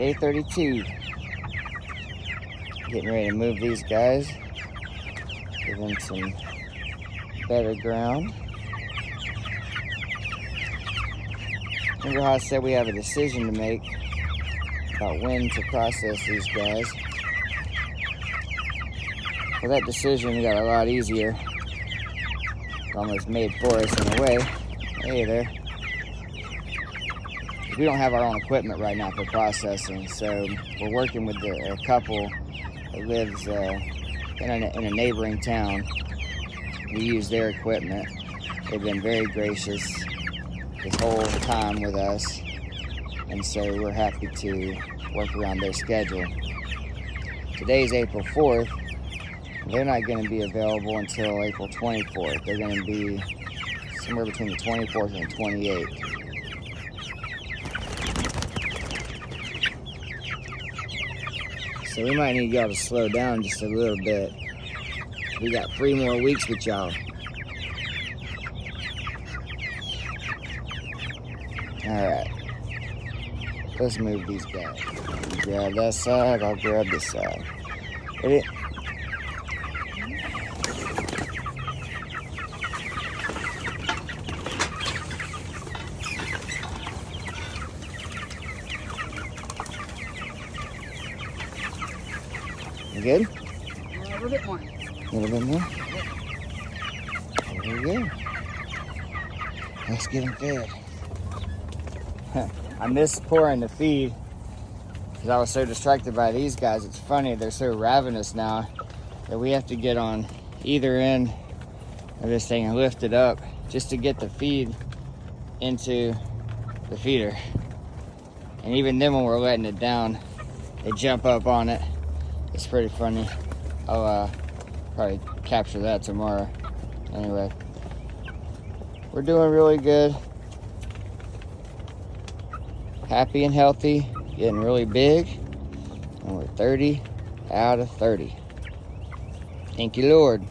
Day 32. Getting ready to move these guys. Give them some better ground. Remember how I said we have a decision to make about when to process these guys? Well, that decision got a lot easier. It's almost made for us in a way. Hey there. We don't have our own equipment right now for processing, so we're working with a couple that lives in a neighboring town. We use their equipment. They've been very gracious this whole time with us, and so we're happy to work around their schedule. Today's April 4th. They're not going to be available until April 24th. They're going to be somewhere between the 24th and the 28th. So we might need y'all to slow down just a little bit. We got 3 more weeks with y'all. Alright. Let's move these guys. You grab that side, I'll grab this side. Ready? You good? A little bit more. A little bit more? There we go. Let's get them fed. I missed pouring the feed because I was so distracted by these guys. It's funny, they're so ravenous now that we have to get on either end of this thing and lift it up just to get the feed into the feeder. And even then when we're letting it down, they jump up on it. It's pretty funny. I'll probably capture that tomorrow. Anyway, we're doing really good. Happy and healthy, getting really big, and we're 30 out of 30. Thank you, Lord.